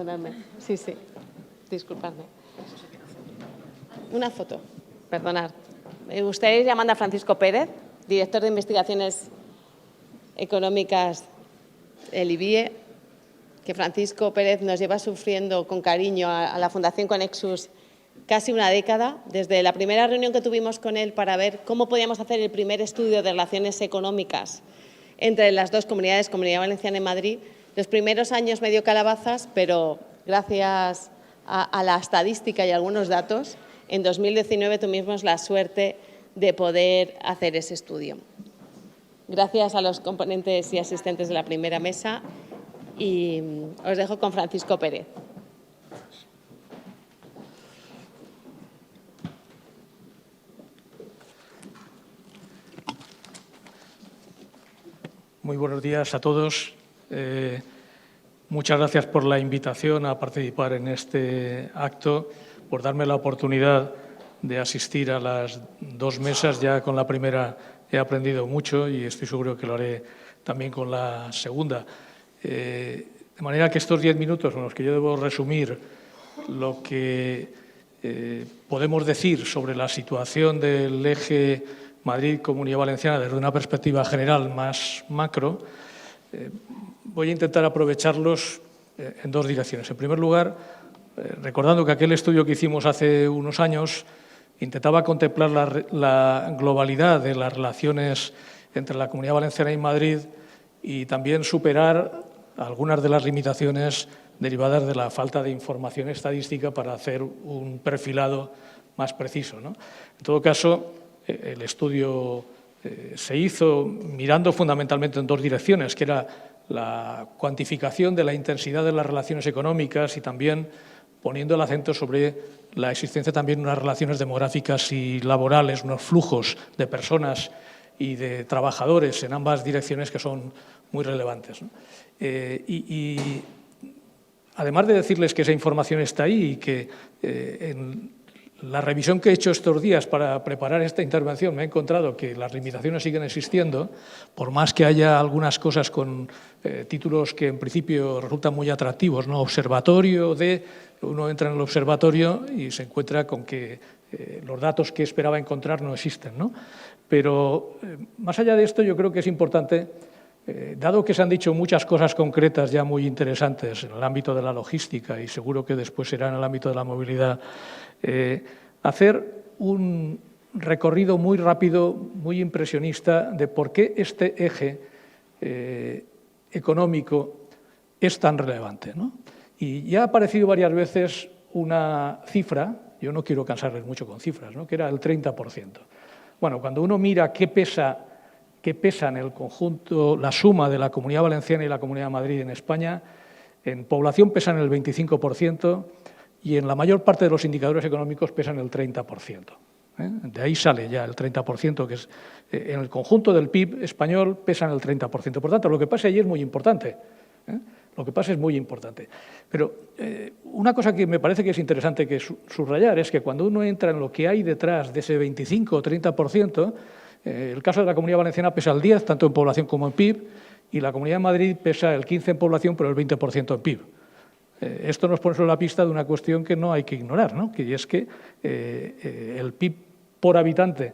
Perdonadme. Sí, sí. Disculpadme. Una foto. Perdonad. Ustedes llaman a Francisco Pérez, director de Investigaciones Económicas del IBIE, que Francisco Pérez nos lleva sufriendo con cariño a la Fundación Conexus casi una década, desde la primera reunión que tuvimos con él para ver cómo podíamos hacer el primer estudio de relaciones económicas entre las dos comunidades, Comunidad Valenciana y Madrid. Los primeros años medio calabazas, pero gracias a la estadística y algunos datos, en 2019 tuvimos la suerte de poder hacer ese estudio. Gracias a los componentes y asistentes de la primera mesa y os dejo con Francisco Pérez. Muy buenos días a todos. Muchas gracias por la invitación a participar en este acto, por darme la oportunidad de asistir a las dos mesas. Ya con la primera he aprendido mucho y estoy seguro que lo haré también con la segunda. De manera que estos 10 minutos en los que yo debo resumir lo que podemos decir sobre la situación del eje Madrid-Comunidad Valenciana desde una perspectiva general más macro, voy a intentar aprovecharlos en dos direcciones. En primer lugar, recordando que aquel estudio que hicimos hace unos años intentaba contemplar la globalidad de las relaciones entre la Comunidad Valenciana y Madrid y también superar algunas de las limitaciones derivadas de la falta de información estadística para hacer un perfilado más preciso, ¿no? En todo caso, el estudio se hizo mirando fundamentalmente en dos direcciones, que era la cuantificación de la intensidad de las relaciones económicas y también poniendo el acento sobre la existencia también de unas relaciones demográficas y laborales, unos flujos de personas y de trabajadores en ambas direcciones que son muy relevantes, ¿no? Y además de decirles que esa información está ahí y que en la revisión que he hecho estos días para preparar esta intervención me he encontrado que las limitaciones siguen existiendo, por más que haya algunas cosas con títulos que en principio resultan muy atractivos, ¿no? Observatorio de... Uno entra en el observatorio y se encuentra con que los datos que esperaba encontrar no existen, ¿no? Pero más allá de esto, yo creo que es importante, dado que se han dicho muchas cosas concretas ya muy interesantes en el ámbito de la logística y seguro que después será en el ámbito de la movilidad, hacer un recorrido muy rápido, muy impresionista de por qué este eje económico es tan relevante, ¿no? Y ya ha aparecido varias veces una cifra, yo no quiero cansarles mucho con cifras, ¿no? Que era el 30%. Bueno, cuando uno mira qué pesa en el conjunto la suma de la Comunidad Valenciana y la Comunidad de Madrid en España, en población pesan el 25%, y en la mayor parte de los indicadores económicos pesan el 30%. De ahí sale ya el 30%, que es en el conjunto del PIB español pesan el 30%. Por tanto, lo que pasa allí es muy importante. Lo que pasa es muy importante. Pero una cosa que me parece que es interesante que subrayar es que cuando uno entra en lo que hay detrás de ese 25 o 30%, el caso de la Comunidad Valenciana pesa el 10%, tanto en población como en PIB, y la Comunidad de Madrid pesa el 15% en población, pero el 20% en PIB. Esto nos pone sobre la pista de una cuestión que no hay que ignorar, ¿no? Que es que el PIB por habitante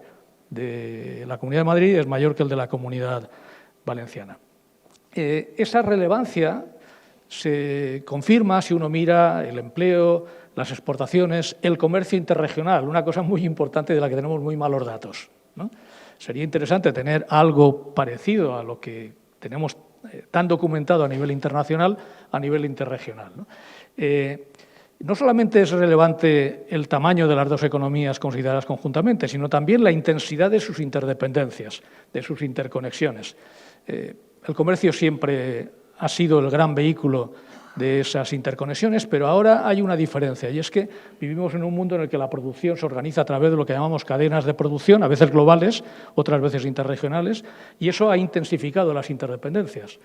de la Comunidad de Madrid es mayor que el de la Comunidad Valenciana. Esa relevancia se confirma si uno mira el empleo, las exportaciones, el comercio interregional, una cosa muy importante de la que tenemos muy malos datos, ¿no? Sería interesante tener algo parecido a lo que tenemos tan documentado a nivel internacional, a nivel interregional, ¿no? No solamente es relevante el tamaño de las dos economías consideradas conjuntamente, sino también la intensidad de sus interdependencias, de sus interconexiones. El comercio siempre ha sido el gran vehículo de esas interconexiones, pero ahora hay una diferencia, y es que vivimos en un mundo en el que la producción se organiza a través de lo que llamamos cadenas de producción, a veces globales, otras veces interregionales, y eso ha intensificado las interdependencias,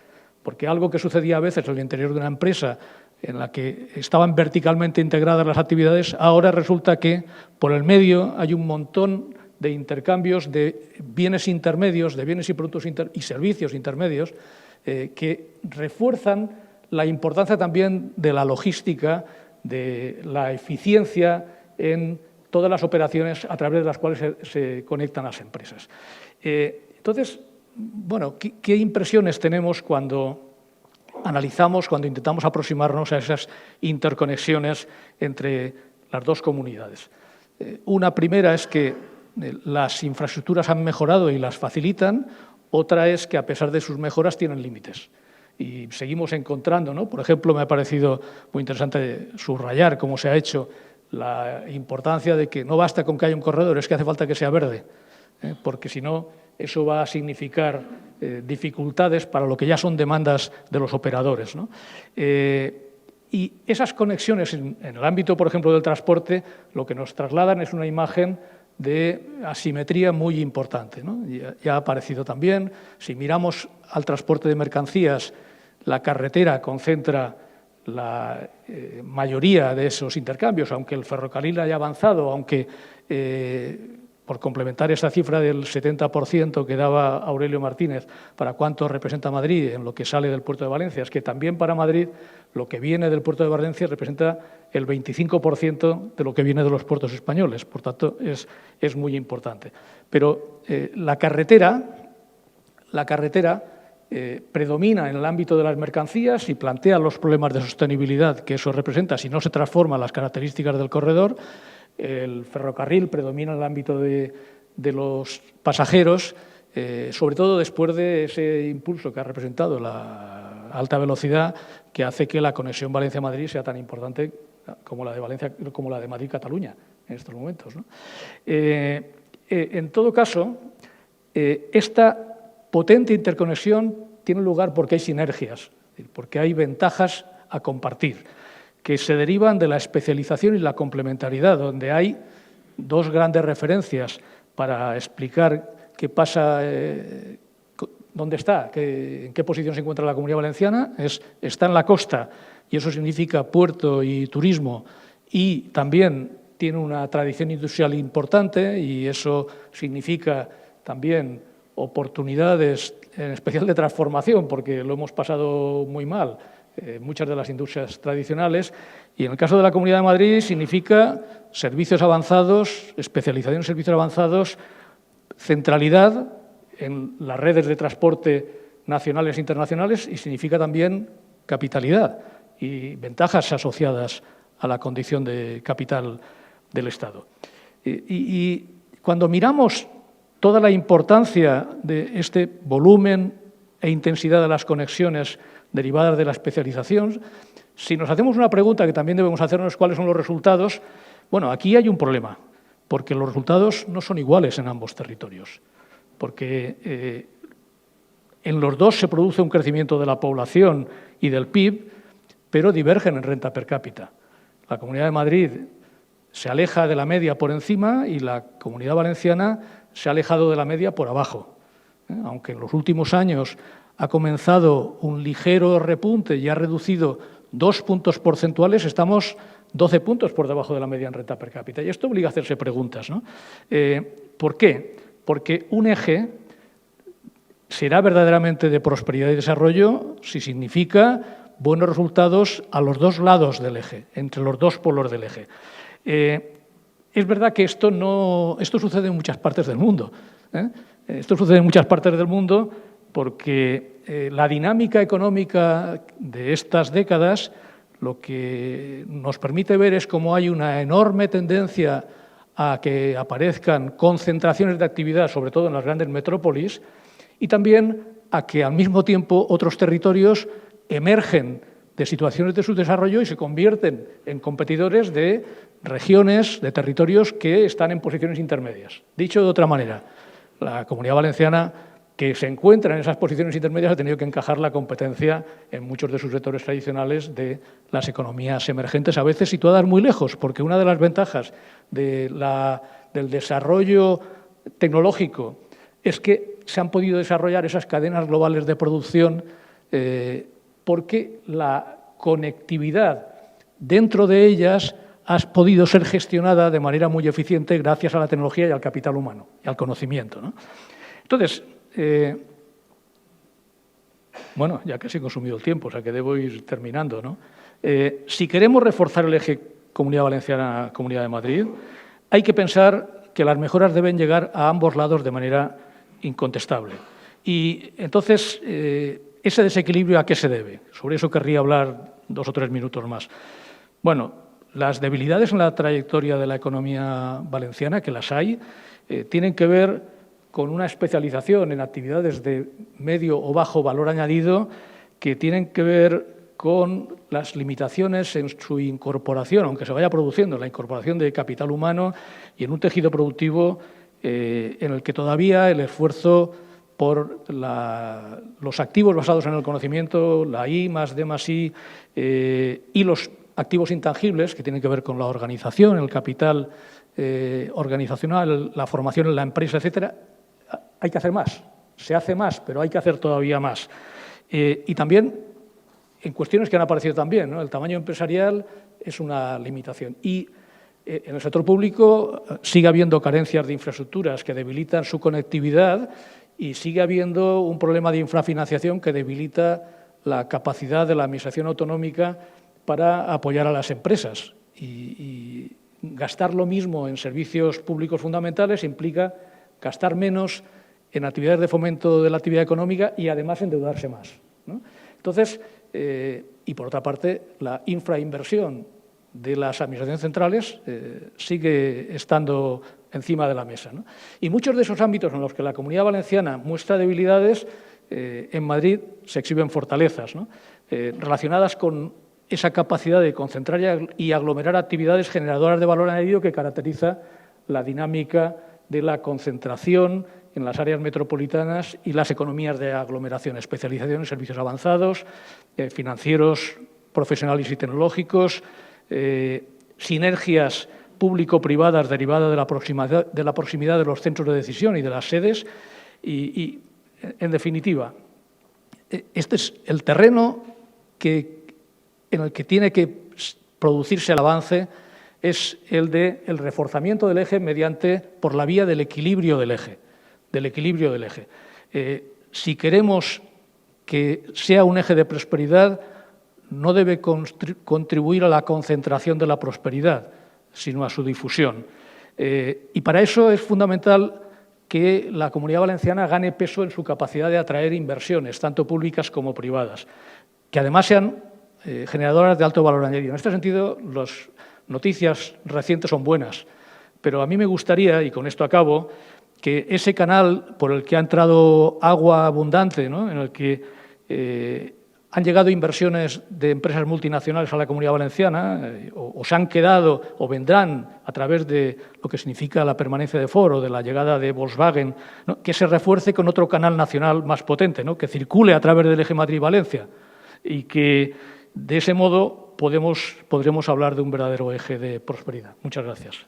porque algo que sucedía a veces en el interior de una empresa en la que estaban verticalmente integradas las actividades, ahora resulta que por el medio hay un montón de intercambios de bienes intermedios, de bienes y productos y servicios intermedios que refuerzan la importancia también de la logística, de la eficiencia en todas las operaciones a través de las cuales se conectan las empresas. Entonces, bueno, ¿qué impresiones tenemos cuando analizamos, cuando intentamos aproximarnos a esas interconexiones entre las dos comunidades? Una primera es que las infraestructuras han mejorado y las facilitan, otra es que a pesar de sus mejoras tienen límites. Y seguimos encontrando, ¿no? Por ejemplo, me ha parecido muy interesante subrayar cómo se ha hecho la importancia de que no basta con que haya un corredor, es que hace falta que sea verde, porque si no, eso va a significar dificultades para lo que ya son demandas de los operadores, ¿no? Y esas conexiones en el ámbito, por ejemplo, del transporte, lo que nos trasladan es una imagen de asimetría muy importante, ¿no? Ya ha aparecido también, si miramos al transporte de mercancías, la carretera concentra la mayoría de esos intercambios, aunque el ferrocarril haya avanzado, aunque, por complementar esa cifra del 70% que daba Aurelio Martínez para cuánto representa Madrid en lo que sale del puerto de Valencia, es que también para Madrid lo que viene del puerto de Valencia representa el 25% de lo que viene de los puertos españoles, por tanto es muy importante. Pero la carretera predomina en el ámbito de las mercancías y plantea los problemas de sostenibilidad que eso representa si no se transforman las características del corredor. El ferrocarril predomina en el ámbito de los pasajeros, sobre todo después de ese impulso que ha representado la alta velocidad, que hace que la conexión Valencia-Madrid sea tan importante como la de Madrid-Cataluña en estos momentos, ¿no? En todo caso, esta potente interconexión tiene lugar porque hay sinergias, porque hay ventajas a compartir, que se derivan de la especialización y la complementariedad, donde hay dos grandes referencias para explicar qué pasa, dónde está, en qué posición se encuentra la Comunidad Valenciana. Está en la costa, y eso significa puerto y turismo, y también tiene una tradición industrial importante, y eso significa también oportunidades, en especial de transformación, porque lo hemos pasado muy mal, muchas de las industrias tradicionales, y en el caso de la Comunidad de Madrid significa servicios avanzados, especialización en servicios avanzados, centralidad en las redes de transporte nacionales e internacionales, y significa también capitalidad y ventajas asociadas a la condición de capital del Estado. Y cuando miramos toda la importancia de este volumen e intensidad de las conexiones derivadas de la especialización, si nos hacemos una pregunta que también debemos hacernos, ¿cuáles son los resultados? Bueno, aquí hay un problema, porque los resultados no son iguales en ambos territorios, porque en los dos se produce un crecimiento de la población y del PIB, pero divergen en renta per cápita. La Comunidad de Madrid se aleja de la media por encima y la Comunidad Valenciana se ha alejado de la media por abajo. Aunque en los últimos años ha comenzado un ligero repunte y ha reducido 2 puntos porcentuales, estamos 12 puntos por debajo de la media en renta per cápita. Y esto obliga a hacerse preguntas, ¿no? ¿Por qué? Porque un eje será verdaderamente de prosperidad y desarrollo si significa buenos resultados a los dos lados del eje, entre los dos polos del eje. Es verdad que esto sucede en muchas partes del mundo. Esto sucede en muchas partes del mundo porque la dinámica económica de estas décadas lo que nos permite ver es cómo hay una enorme tendencia a que aparezcan concentraciones de actividad, sobre todo en las grandes metrópolis, y también a que al mismo tiempo otros territorios emergen de situaciones de subdesarrollo y se convierten en competidores de regiones, de territorios que están en posiciones intermedias. Dicho de otra manera, la Comunidad Valenciana, que se encuentra en esas posiciones intermedias, ha tenido que encajar la competencia en muchos de sus sectores tradicionales de las economías emergentes, a veces situadas muy lejos, porque una de las ventajas del desarrollo tecnológico es que se han podido desarrollar esas cadenas globales de producción porque la conectividad dentro de ellas ha podido ser gestionada de manera muy eficiente gracias a la tecnología y al capital humano y al conocimiento, ¿no? Entonces, Bueno, ya casi he consumido el tiempo, o sea que debo ir terminando, ¿no? Si queremos reforzar el eje Comunidad Valenciana, Comunidad de Madrid, hay que pensar que las mejoras deben llegar a ambos lados de manera incontestable. Y entonces, ¿ese desequilibrio a qué se debe? Sobre eso querría hablar 2 o 3 minutos más. Bueno, las debilidades en la trayectoria de la economía valenciana, que las hay, tienen que ver con una especialización en actividades de medio o bajo valor añadido que tienen que ver con las limitaciones en su incorporación, aunque se vaya produciendo, la incorporación de capital humano y en un tejido productivo en el que todavía el esfuerzo por los activos basados en el conocimiento, la I+D+I, y los activos intangibles, que tienen que ver con la organización, el capital organizacional, la formación en la empresa, etcétera, hay que hacer más. Se hace más, pero hay que hacer todavía más. Y también en cuestiones que han aparecido también, ¿no? El tamaño empresarial es una limitación. Y en el sector público sigue habiendo carencias de infraestructuras que debilitan su conectividad y sigue habiendo un problema de infrafinanciación que debilita la capacidad de la Administración autonómica para apoyar a las empresas. Y gastar lo mismo en servicios públicos fundamentales implica gastar menos en actividades de fomento de la actividad económica y además endeudarse más, ¿no? Entonces, y por otra parte, la infrainversión de las administraciones centrales sigue estando encima de la mesa, ¿no? Y muchos de esos ámbitos en los que la Comunidad Valenciana muestra debilidades, en Madrid se exhiben fortalezas, ¿no? Relacionadas con esa capacidad de concentrar y aglomerar actividades generadoras de valor añadido que caracteriza la dinámica de la concentración en las áreas metropolitanas y las economías de aglomeración, especialización en servicios avanzados, financieros, profesionales y tecnológicos, sinergias público-privadas derivadas de la proximidad de los centros de decisión y de las sedes y en definitiva, este es el terreno en el que tiene que producirse el avance, es el del reforzamiento del eje por la vía del equilibrio del eje. Si queremos que sea un eje de prosperidad, no debe contribuir a la concentración de la prosperidad, sino a su difusión. Y para eso es fundamental que la Comunidad Valenciana gane peso en su capacidad de atraer inversiones, tanto públicas como privadas, que además sean generadoras de alto valor añadido. En este sentido, las noticias recientes son buenas, pero a mí me gustaría, y con esto acabo, que ese canal por el que ha entrado agua abundante, ¿no? En el que han llegado inversiones de empresas multinacionales a la Comunidad Valenciana, o se han quedado o vendrán a través de lo que significa la permanencia de Ford o de la llegada de Volkswagen, ¿no? Que se refuerce con otro canal nacional más potente, ¿no? Que circule a través del eje Madrid-Valencia y que de ese modo podremos hablar de un verdadero eje de prosperidad. Muchas gracias.